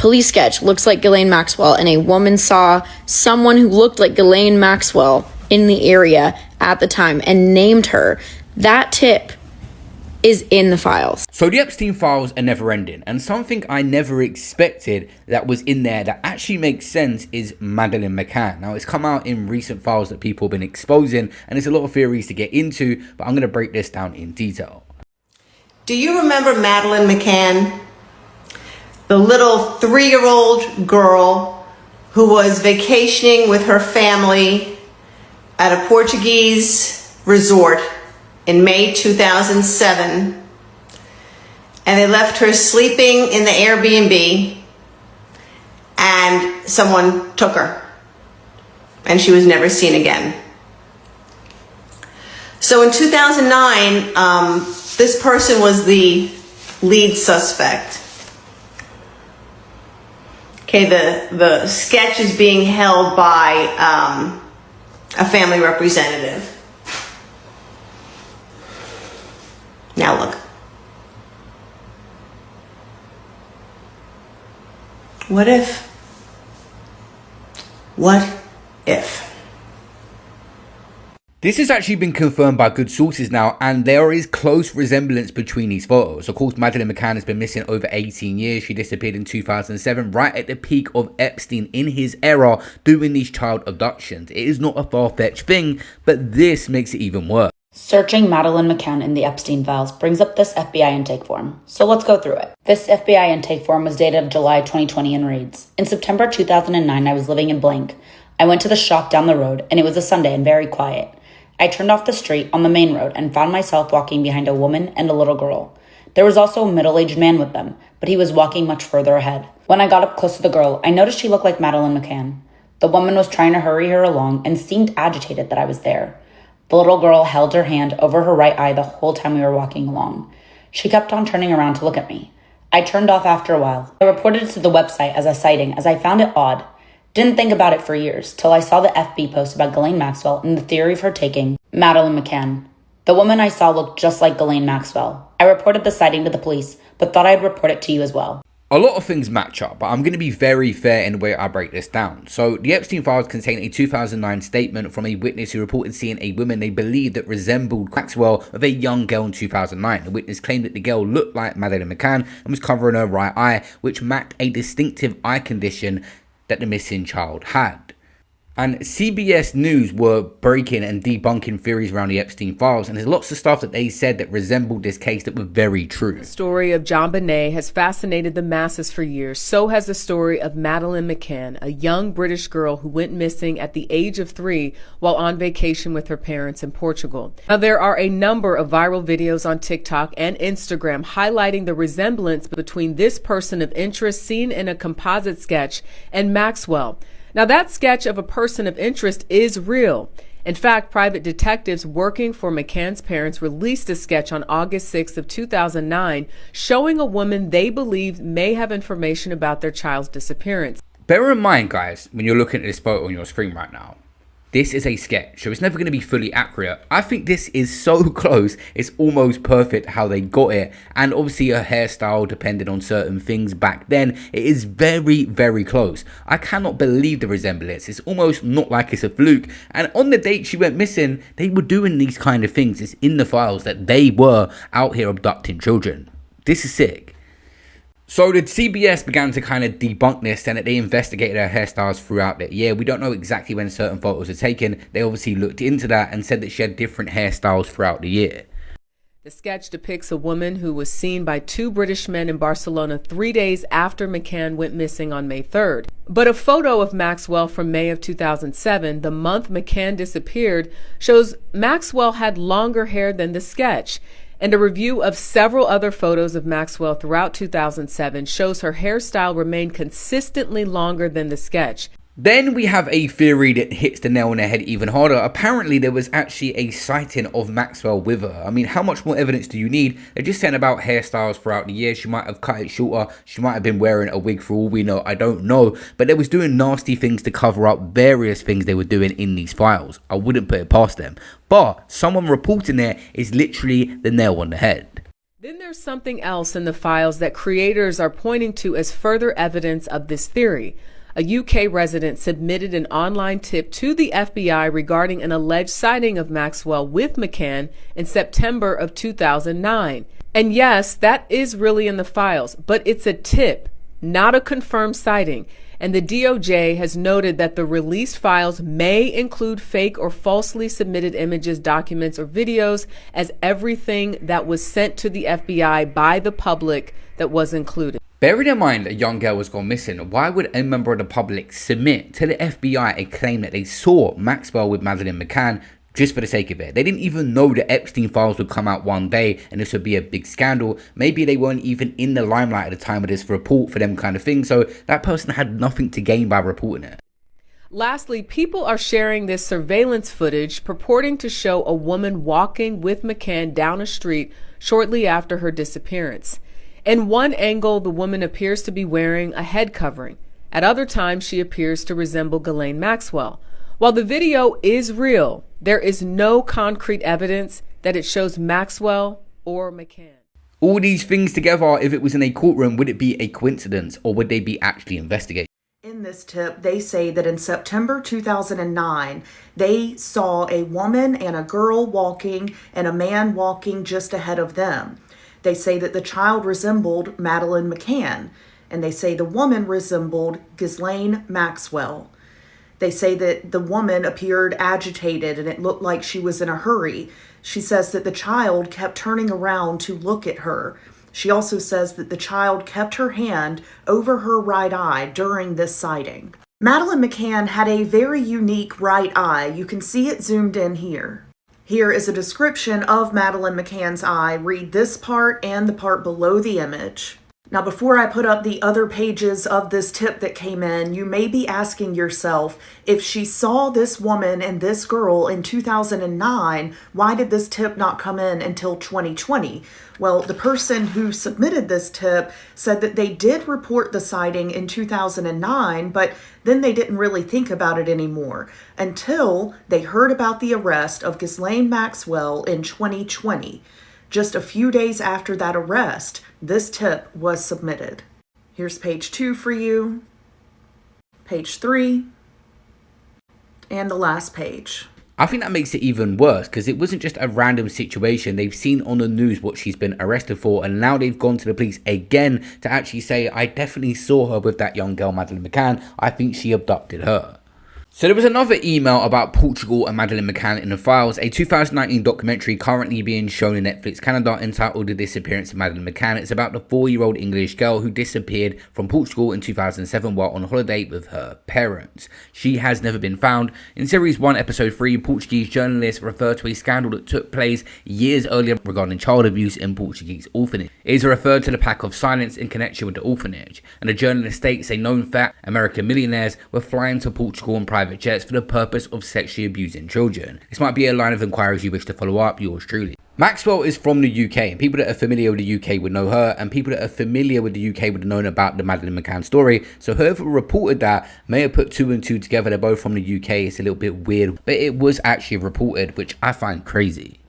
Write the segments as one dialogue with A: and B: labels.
A: Police sketch looks like Ghislaine Maxwell, and a woman saw someone who looked like Ghislaine Maxwell in the area at the time and named her. That tip is in the files.
B: So the Epstein files are never ending, and something I never expected that was in there that actually makes sense is Madeleine McCann. Now, it's come out in recent files that people have been exposing, and there's a lot of theories to get into, but I'm going to break this down in detail.
C: Do you remember Madeleine McCann? The little 3-year-old girl who was vacationing with her family at a Portuguese resort in May 2007, and they left her sleeping in the Airbnb, and someone took her, and she was never seen again. So in 2009, this person was the lead suspect. Okay, the sketch is being held by a family representative. Now look. What if? What if?
B: This has actually been confirmed by good sources now, and there is close resemblance between these photos. Of course, Madeleine McCann has been missing over 18 years. She disappeared in 2007, right at the peak of Epstein in his era, doing these child abductions. It is not a far-fetched thing, but this makes it even worse.
D: Searching Madeleine McCann in the Epstein files brings up this FBI intake form, so let's go through it. This FBI intake form was dated of July 2020 and reads, "In September 2009, I was living in blank. I went to the shop down the road, and it was a Sunday and very quiet. I turned off the street on the main road and found myself walking behind a woman and a little girl. There was also a middle-aged man with them, but he was walking much further ahead. When I got up close to the girl, I noticed she looked like Madeleine McCann. The woman was trying to hurry her along and seemed agitated that I was there. The little girl held her hand over her right eye the whole time we were walking along. She kept on turning around to look at me. I turned off after a while. I reported it to the website as a sighting as I found it odd. Didn't think about it for years, till I saw the FB post about Ghislaine Maxwell and the theory of her taking Madeleine McCann. The woman I saw looked just like Ghislaine Maxwell. I reported the sighting to the police, but thought I'd report it to you as well."
B: A lot of things match up, but I'm going to be very fair in the way I break this down. So the Epstein files contain a 2009 statement from a witness who reported seeing a woman they believed that resembled Maxwell with a young girl in 2009. The witness claimed that the girl looked like Madeleine McCann and was covering her right eye, which matched a distinctive eye condition that the missing child had. And CBS News were breaking and debunking theories around the Epstein files, and there's lots of stuff that they said that resembled this case that were very true.
E: The story of JonBenet has fascinated the masses for years. So has the story of Madeleine McCann, a young British girl who went missing at the age of 3 while on vacation with her parents in Portugal. Now, there are a number of viral videos on TikTok and Instagram highlighting the resemblance between this person of interest seen in a composite sketch and Maxwell. Now, that sketch of a person of interest is real. In fact, private detectives working for McCann's parents released a sketch on August 6th of 2009 showing a woman they believe may have information about their child's disappearance.
B: Bear in mind, guys, when you're looking at this photo on your screen right now, this is a sketch, so it's never going to be fully accurate. I think this is so close, it's almost perfect how they got it. And obviously a hairstyle depended on certain things back then. It is very, very close. I cannot believe the resemblance. It's almost not like it's a fluke. And on the date she went missing, they were doing these kind of things. It's in the files that they were out here abducting children. This is sick. So the CBS began to kind of debunk this, and that they investigated her hairstyles throughout the year. We don't know exactly when certain photos are taken. They obviously looked into that and said that she had different hairstyles throughout the year.
E: The sketch depicts a woman who was seen by 2 British men in Barcelona 3 days after McCann went missing on May 3rd. But a photo of Maxwell from May of 2007, the month McCann disappeared, shows Maxwell had longer hair than the sketch. And a review of several other photos of Maxwell throughout 2007 shows her hairstyle remained consistently longer than the sketch.
B: Then we have a theory that hits the nail on the head even harder. Apparently there was actually a sighting of Maxwell with her. I mean, how much more evidence do you need? They're just saying about hairstyles throughout the year. She might have cut it shorter. She might have been wearing a wig for all we know. I don't know. But they was doing nasty things to cover up various things they were doing in these files. I wouldn't put it past them. But someone reporting there is literally the nail on the head.
E: Then there's something else in the files that creators are pointing to as further evidence of this theory. A UK resident submitted an online tip to the FBI regarding an alleged sighting of Maxwell with McCann in September of 2009. And yes, that is really in the files, but it's a tip, not a confirmed sighting. And the DOJ has noted that the released files may include fake or falsely submitted images, documents, or videos, as everything that was sent to the FBI by the public that was included.
B: Bearing in mind a young girl was gone missing, why would a member of the public submit to the FBI a claim that they saw Maxwell with Madeleine McCann just for the sake of it? They didn't even know the Epstein files would come out one day and this would be a big scandal. Maybe they weren't even in the limelight at the time of this report for them kind of thing, so that person had nothing to gain by reporting it.
E: Lastly, people are sharing this surveillance footage purporting to show a woman walking with McCann down a street shortly after her disappearance. In one angle, the woman appears to be wearing a head covering. At other times, she appears to resemble Ghislaine Maxwell. While the video is real, there is no concrete evidence that it shows Maxwell or McCann.
B: All these things together, if it was in a courtroom, would it be a coincidence or would they be actually investigated?
F: In this tip, they say that in September 2009, they saw a woman and a girl walking and a man walking just ahead of them. They say that the child resembled Madeleine McCann, and they say the woman resembled Ghislaine Maxwell. They say that the woman appeared agitated and it looked like she was in a hurry. She says that the child kept turning around to look at her. She also says that the child kept her hand over her right eye during this sighting. Madeleine McCann had a very unique right eye. You can see it zoomed in here. Here is a description of Madeleine McCann's eye. Read this part and the part below the image. Now, before I put up the other pages of this tip that came in, you may be asking yourself, if she saw this woman and this girl in 2009, why did this tip not come in until 2020? Well, the person who submitted this tip said that they did report the sighting in 2009, but then they didn't really think about it anymore until they heard about the arrest of Ghislaine Maxwell in 2020. Just a few days after that arrest, this tip was submitted. Here's page 2 for you, page 3, and the last page.
B: I think that makes it even worse because it wasn't just a random situation. They've seen on the news what she's been arrested for, and now they've gone to the police again to actually say, I definitely saw her with that young girl, Madeleine McCann. I think she abducted her. So there was another email about Portugal and Madeleine McCann in the files, a 2019 documentary currently being shown in Netflix Canada entitled The Disappearance of Madeleine McCann. It's about the 4-year-old English girl who disappeared from Portugal in 2007 while on holiday with her parents. She has never been found. In Series 1, Episode 3, Portuguese journalists refer to a scandal that took place years earlier regarding child abuse in Portuguese orphanage. It is referred to the pack of silence in connection with the orphanage, and the journalist states a known fact: American millionaires were flying to Portugal in private jets for the purpose of sexually abusing children. This might be a line of inquiries you wish to follow up. Yours truly. Maxwell is from the UK, and people that are familiar with the UK would know her, and people that are familiar with the UK would have known about the Madeleine McCann story. So whoever reported that may have put 2 and 2 together. They're both from the UK. It's a little bit weird, but it was actually reported, which I find crazy.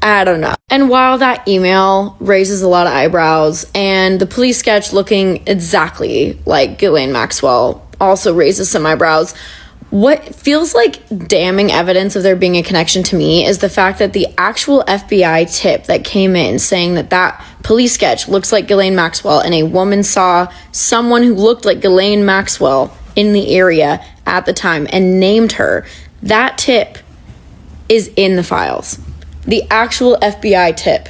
A: I don't know. And while that email raises a lot of eyebrows, and the police sketch looking exactly like Ghislaine Maxwell also raises some eyebrows, what feels like damning evidence of there being a connection to me is the fact that the actual FBI tip that came in saying that that police sketch looks like Ghislaine Maxwell and a woman saw someone who looked like Ghislaine Maxwell in the area at the time and named her, that tip is in the files. The actual FBI tip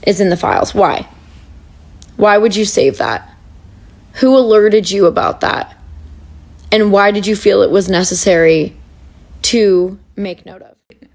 A: is in the files. Why? Why would you save that? Who alerted you about that? And why did you feel it was necessary to make note of?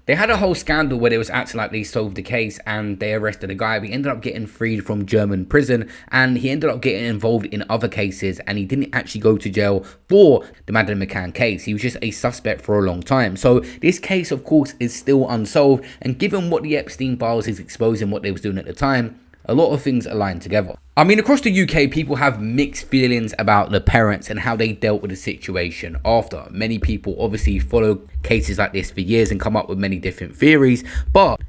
B: They had a whole scandal where they was acting like they solved the case and they arrested a guy. He ended up getting freed from German prison and he ended up getting involved in other cases, and he didn't actually go to jail for the Madeleine McCann case. He was just a suspect for a long time. So this case, of course, is still unsolved, and given what the Epstein files is exposing, what they was doing at the time, a lot of things align together. I mean, across the UK, people have mixed feelings about the parents and how they dealt with the situation after. Many people obviously follow cases like this for years and come up with many different theories, but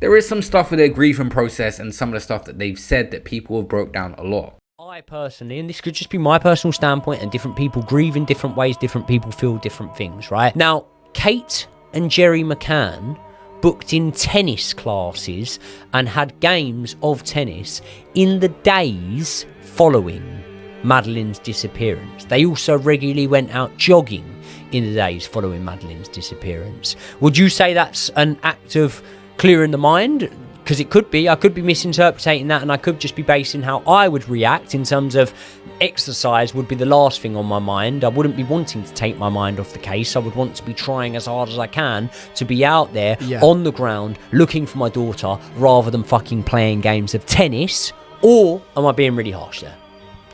B: there is some stuff with their grieving process and some of the stuff that they've said that people have broke down a lot.
G: I personally, and this could just be my personal standpoint, and different people grieve in different ways, different people feel different things, right? Now, Kate and Jerry McCann booked in tennis classes and had games of tennis in the days following Madeleine's disappearance. They also regularly went out jogging in the days following Madeleine's disappearance. Would you say that's an act of clearing the mind? Because it could be. I could be misinterpreting that, and I could just be basing how I would react in terms of exercise would be the last thing on my mind. I wouldn't be wanting to take my mind off the case. I would want to be trying as hard as I can to be out there on the ground looking for my daughter rather than fucking playing games of tennis. Or am I being really harsh there?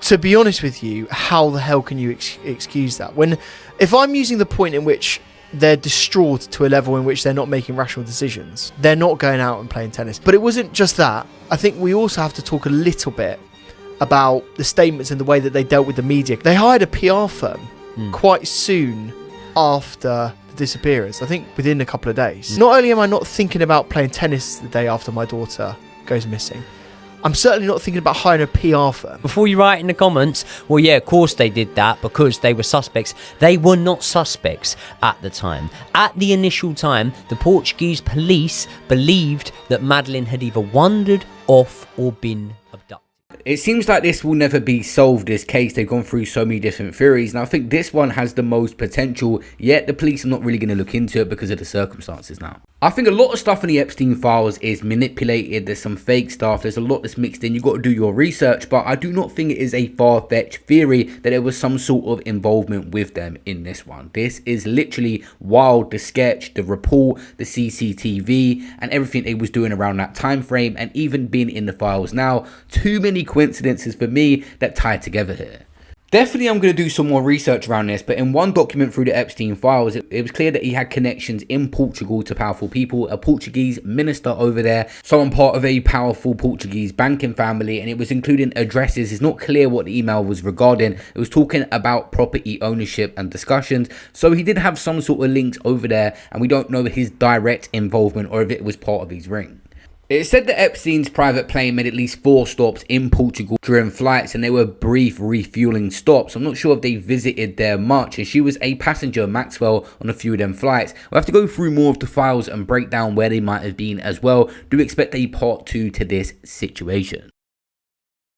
H: To be honest with you, how the hell can you excuse that? If I'm using the point in which they're distraught to a level in which they're not making rational decisions, they're not going out and playing tennis. But it wasn't just that. I think we also have to talk a little bit about the statements and the way that they dealt with the media. They hired a PR firm quite soon after the disappearance, I think within a couple of days. Not only am I not thinking about playing tennis the day after my daughter goes missing, I'm certainly not thinking about hiring a PR firm.
G: Before you write in the comments, well, yeah, of course they did that because they were suspects. They were not suspects at the time. At the initial time, the Portuguese police believed that Madeleine had either wandered off or been abducted.
B: It seems like this will never be solved, this case. They've gone through so many different theories, and I think this one has the most potential, yet the police are not really going to look into it because of the circumstances now. I think a lot of stuff in the Epstein files is manipulated. There's some fake stuff. There's a lot that's mixed in. You've got to do your research, but I do not think it is a far-fetched theory that there was some sort of involvement with them in this one. This is literally wild. The sketch, the report, the CCTV, and everything they was doing around that time frame, and even being in the files now. Too many coincidences for me that tie together here. Definitely I'm going to do some more research around this, but in one document through the Epstein files, it was clear that he had connections in Portugal to powerful people, a Portuguese minister over there, someone part of a powerful Portuguese banking family, and it was including addresses. It's not clear what the email was regarding. It was talking about property ownership and discussions, so he did have some sort of links over there, and we don't know his direct involvement or if it was part of his ring. It said that Epstein's private plane made at least 4 stops in Portugal during flights, and they were brief refueling stops. I'm not sure if they visited there much, and she was a passenger, Maxwell, on a few of them flights. We'll have to go through more of the files and break down where they might have been as well. Do expect a part 2 to this situation.